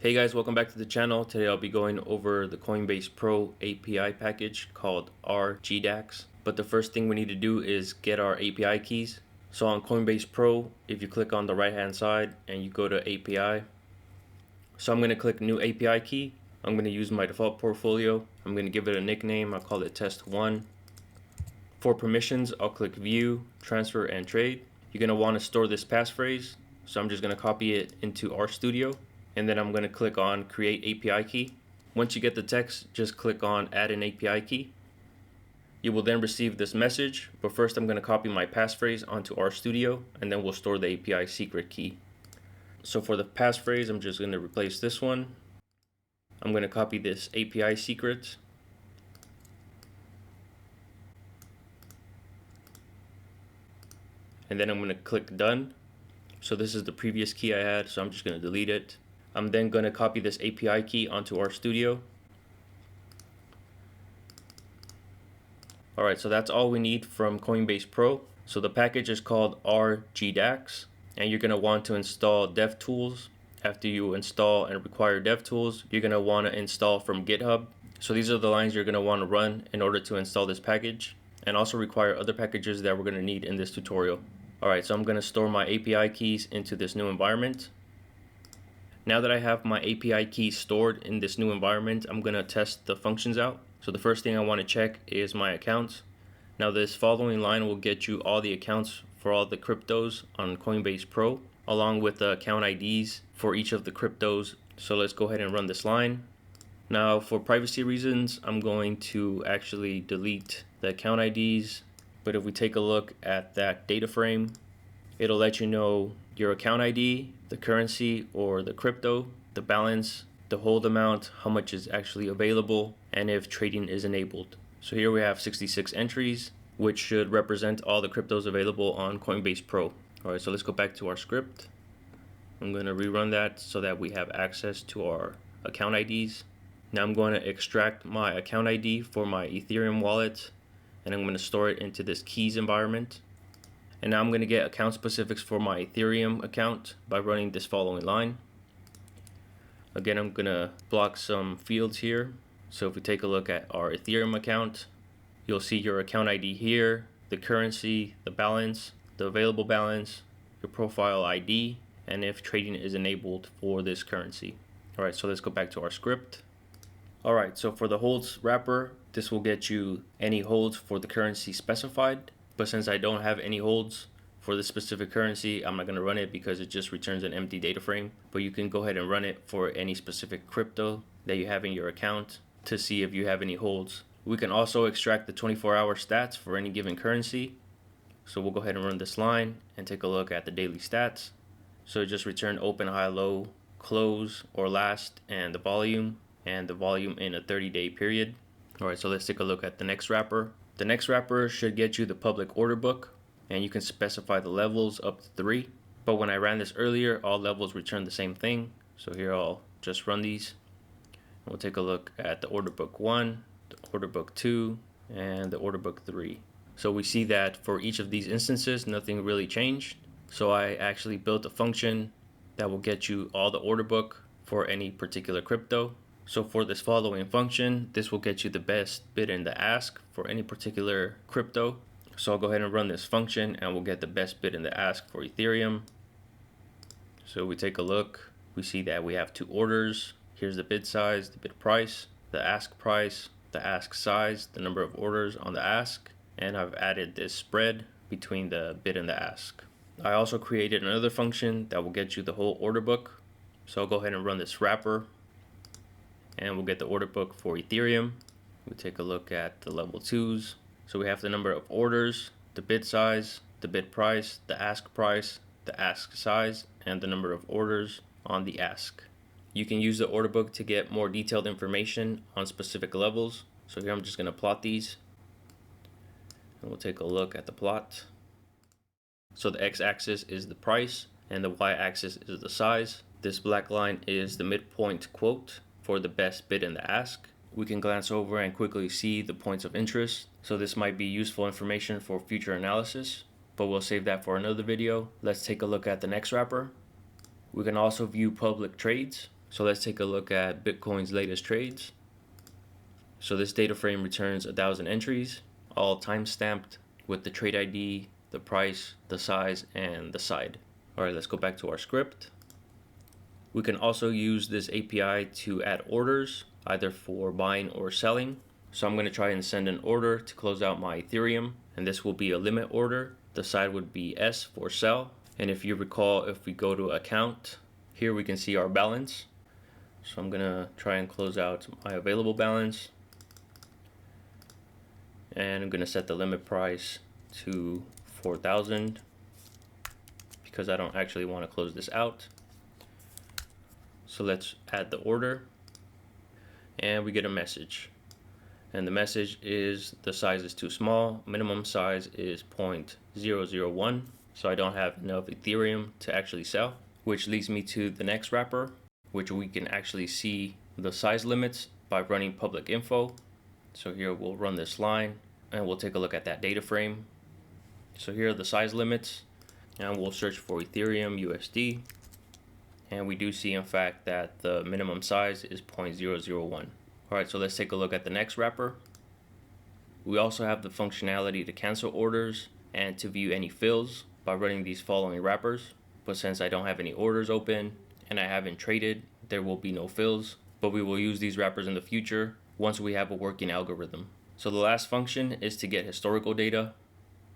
Hey guys, welcome back to the channel. Today I'll be going over the Coinbase Pro API package called rGDAX. But the first thing we need to do is get our API keys. So on Coinbase Pro, if you click on the right hand side and you go to API, so I'm going to click new API key. I'm going to use my default portfolio. I'm going to give it a nickname. I'll call it test1. For permissions, I'll click view, transfer, and trade. You're going to want to store this passphrase. So I'm just going to copy it into RStudio. And then I'm going to click on create API key. Once you get the text, just click on add an API key. You will then receive this message, but first I'm going to copy my passphrase onto RStudio and then we'll store the API secret key. So for the passphrase, I'm just going to replace this one. I'm going to copy this API secret. And then I'm going to click done. So this is the previous key I had, so I'm just going to delete it. I'm then going to copy this API key onto RStudio. Alright, so that's all we need from Coinbase Pro. So the package is called rGDAX, and you're going to want to install DevTools. After you install and require DevTools, you're going to want to install from GitHub. So these are the lines you're going to want to run in order to install this package, and also require other packages that we're going to need in this tutorial. Alright, so I'm going to store my API keys into this new environment. Now that I have my API keys stored in this new environment, I'm going to test the functions out. So the first thing I want to check is my accounts. Now this following line will get you all the accounts for all the cryptos on Coinbase Pro, along with the account IDs for each of the cryptos. So let's go ahead and run this line. Now for privacy reasons, I'm going to actually delete the account IDs. But if we take a look at that data frame, it'll let you know your account ID, the currency or the crypto, the balance, the hold amount, how much is actually available, and if trading is enabled. So here we have 66 entries, which should represent all the cryptos available on Coinbase Pro. Alright, so let's go back to our script. I'm going to rerun that so that we have access to our account IDs. Now I'm going to extract my account ID for my Ethereum wallet, and I'm going to store it into this keys environment. And now I'm going to get account specifics for my Ethereum account by running this following line. Again, I'm going to block some fields here. So if we take a look at our Ethereum account, you'll see your account ID here, the currency, the balance, the available balance, your profile ID, and if trading is enabled for this currency. All right, so let's go back to our script. All right, so for the holds wrapper, this will get you any holds for the currency specified. But since I don't have any holds for this specific currency, I'm not going to run it because it just returns an empty data frame. But you can go ahead and run it for any specific crypto that you have in your account to see if you have any holds. We can also extract the 24-hour stats for any given currency. So we'll go ahead and run this line and take a look at the daily stats. So it just returned open, high, low, close, or last, and the volume in a 30-day period. All right, so let's take a look at the next wrapper. The next wrapper should get you the public order book, and you can specify the levels up to 3. But when I ran this earlier, all levels returned the same thing. So here I'll just run these. We'll take a look at the order book 1, the order book 2, and the order book 3. So we see that for each of these instances, nothing really changed. So I actually built a function that will get you all the order book for any particular crypto. So for this following function, this will get you the best bid and the ask for any particular crypto. So I'll go ahead and run this function and we'll get the best bid and the ask for Ethereum. So we take a look, we see that we have 2 orders. Here's the bid size, the bid price, the ask size, the number of orders on the ask, and I've added this spread between the bid and the ask. I also created another function that will get you the whole order book. So I'll go ahead and run this wrapper, and we'll get the order book for Ethereum. We take a look at the level 2s. So we have the number of orders, the bid size, the bid price, the ask size, and the number of orders on the ask. You can use the order book to get more detailed information on specific levels. So here I'm just going to plot these, and we'll take a look at the plot. So the x-axis is the price and the y-axis is the size. This black line is the midpoint quote for the best bid and the ask. We can glance over and quickly see the points of interest. So this might be useful information for future analysis, but we'll save that for another video. Let's take a look at the next wrapper. We can also view public trades. So let's take a look at Bitcoin's latest trades. So this data frame returns 1,000 entries, all time-stamped with the trade ID, the price, the size, and the side. All right, let's go back to our script. We can also use this API to add orders, either for buying or selling. So I'm going to try and send an order to close out my Ethereum, and this will be a limit order. The side would be S for sell. And if you recall, if we go to account, here we can see our balance. So I'm going to try and close out my available balance. And I'm going to set the limit price to 4,000 because I don't actually want to close this out. So let's add the order, and we get a message. And the message is the size is too small. Minimum size is 0.001. So I don't have enough Ethereum to actually sell, which leads me to the next wrapper, which we can actually see the size limits by running public info. So here we'll run this line and we'll take a look at that data frame. So here are the size limits, and we'll search for Ethereum USD. And we do see in fact that the minimum size is 0.001. All right, so let's take a look at the next wrapper. We also have the functionality to cancel orders and to view any fills by running these following wrappers. But since I don't have any orders open and I haven't traded, there will be no fills, but we will use these wrappers in the future once we have a working algorithm. So the last function is to get historical data.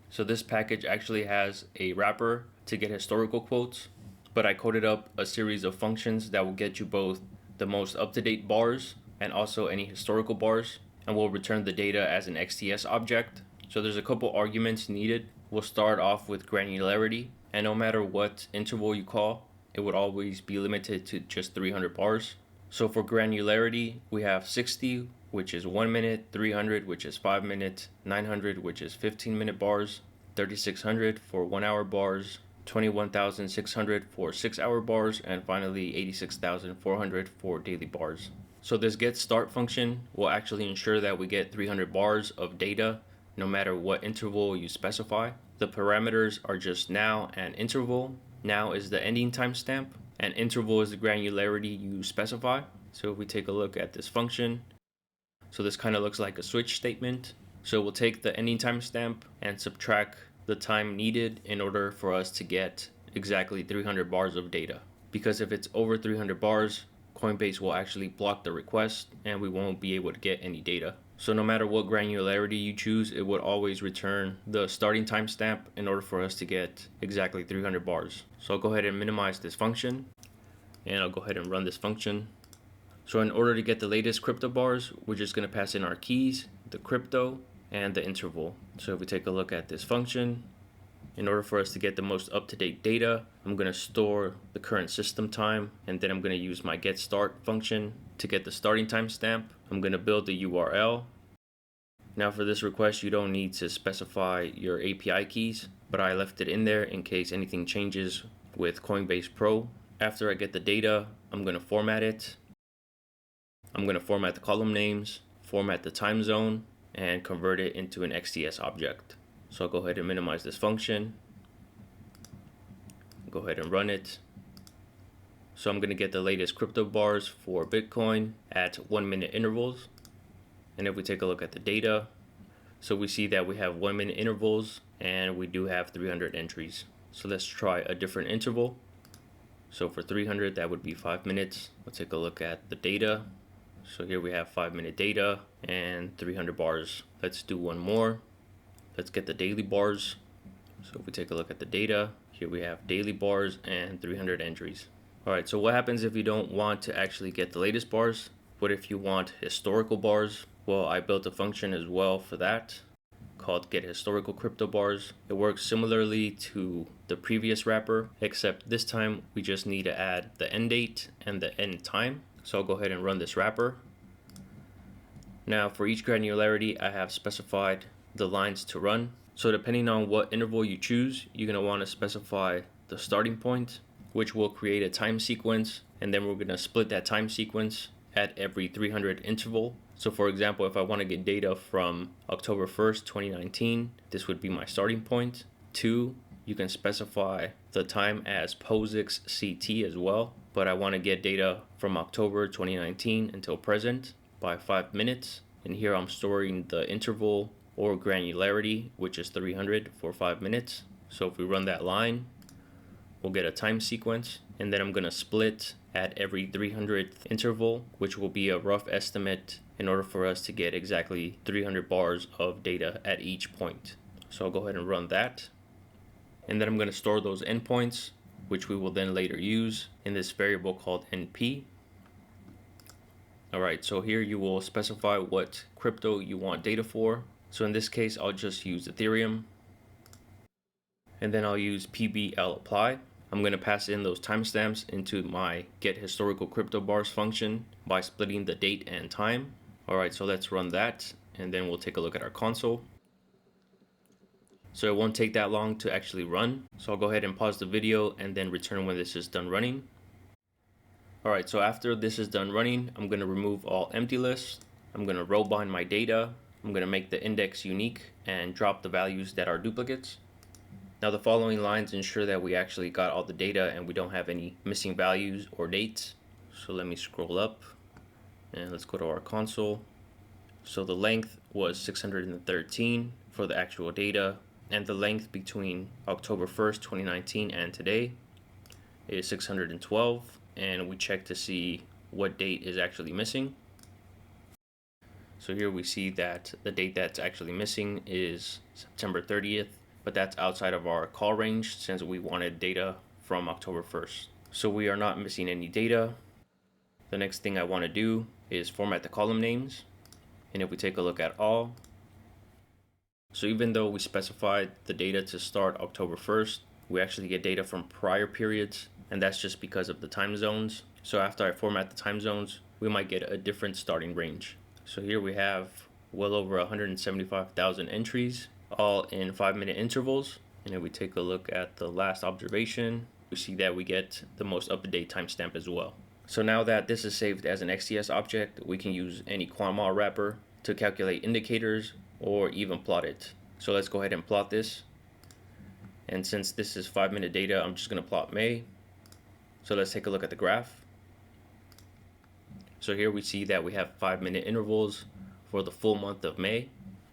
So this package actually has a wrapper to get historical quotes, but I coded up a series of functions that will get you both the most up-to-date bars and also any historical bars, and we'll return the data as an XTS object. So there's a couple arguments needed. We'll start off with granularity, and no matter what interval you call, it would always be limited to just 300 bars. So for granularity, we have 60, which is 1 minute, 300, which is 5 minutes, 900, which is 15-minute bars, 3600 for 1 hour bars, 21,600 for 6 hour bars, and finally 86,400 for daily bars. So this get start function will actually ensure that we get 300 bars of data no matter what interval you specify. The parameters are just now and interval. Now is the ending timestamp, and interval is the granularity you specify. So if we take a look at this function, so this kind of looks like a switch statement. So we'll take the ending timestamp and subtract the time needed in order for us to get exactly 300 bars of data. Because if it's over 300 bars, Coinbase will actually block the request and we won't be able to get any data. So no matter what granularity you choose, it would always return the starting timestamp in order for us to get exactly 300 bars. So I'll go ahead and minimize this function, and I'll go ahead and run this function. So in order to get the latest crypto bars, we're just going to pass in our keys, the crypto, and the interval. So if we take a look at this function, in order for us to get the most up-to-date data, I'm going to store the current system time, and then I'm going to use my get start function to get the starting timestamp. I'm going to build the URL. Now for this request, you don't need to specify your API keys, but I left it in there in case anything changes with Coinbase Pro. After I get the data, I'm going to format it. I'm going to format the column names, format the time zone, and convert it into an XTS object. So I'll go ahead and minimize this function. Go ahead and run it. So I'm going to get the latest crypto bars for Bitcoin at 1 minute intervals. And if we take a look at the data, so we see that we have 1 minute intervals and we do have 300 entries. So let's try a different interval. So for 300, that would be 5 minutes. Let's take a look at the data. So here we have 5 minute data and 300 bars. Let's do one more. Let's get the daily bars. So if we take a look at the data, here we have daily bars and 300 entries. All right, so what happens if you don't want to actually get the latest bars? What if you want historical bars? Well, I built a function as well for that called get historical crypto bars. It works similarly to the previous wrapper, except this time we just need to add the end date and the end time. So I'll go ahead and run this wrapper. Now for each granularity, I have specified the lines to run. So depending on what interval you choose, you're going to want to specify the starting point, which will create a time sequence, and then we're going to split that time sequence at every 300 interval. So for example, if I want to get data from October 1st, 2019, this would be my starting point. 2, you can specify the time as POSIX CT as well, but I want to get data from October 2019 until present by 5 minutes. And here I'm storing the interval or granularity, which is 300 for 5 minutes. So if we run that line, we'll get a time sequence, and then I'm going to split at every 300th interval, which will be a rough estimate in order for us to get exactly 300 bars of data at each point. So I'll go ahead and run that. And then I'm going to store those endpoints, which we will then later use in this variable called NP. Alright, so here you will specify what crypto you want data for. So in this case, I'll just use Ethereum. And then I'll use PBLApply. I'm going to pass in those timestamps into my get historical crypto bars function by splitting the date and time. Alright, so let's run that, and then we'll take a look at our console. So it won't take that long to actually run. So I'll go ahead and pause the video and then return when this is done running. Alright, so after this is done running, I'm going to remove all empty lists. I'm going to row bind my data. I'm going to make the index unique and drop the values that are duplicates. Now the following lines ensure that we actually got all the data and we don't have any missing values or dates. So let me scroll up and let's go to our console. So the length was 613 for the actual data, and the length between October 1st, 2019 and today is 612, and we check to see what date is actually missing. So here we see that the date that's actually missing is September 30th, but that's outside of our call range since we wanted data from October 1st. So we are not missing any data. The next thing I want to do is format the column names. And if we take a look at all, so even though we specified the data to start October 1st, we actually get data from prior periods, and that's just because of the time zones. So after I format the time zones, we might get a different starting range. So here we have well over 175,000 entries, all in 5-minute intervals. And if we take a look at the last observation, we see that we get the most up-to-date timestamp as well. So now that this is saved as an XDS object, we can use any quantmod wrapper to calculate indicators or even plot it. So let's go ahead and plot this. And since this is 5-minute data, I'm just going to plot May. So let's take a look at the graph. So here we see that we have 5-minute intervals for the full month of May.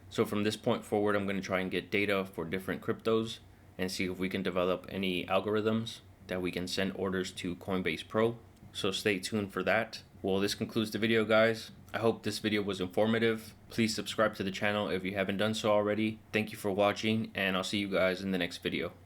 So from this point forward, I'm going to try and get data for different cryptos and see if we can develop any algorithms that we can send orders to Coinbase Pro. So stay tuned for that. Well, this concludes the video, guys. I hope this video was informative. Please subscribe to the channel if you haven't done so already. Thank you for watching, and I'll see you guys in the next video.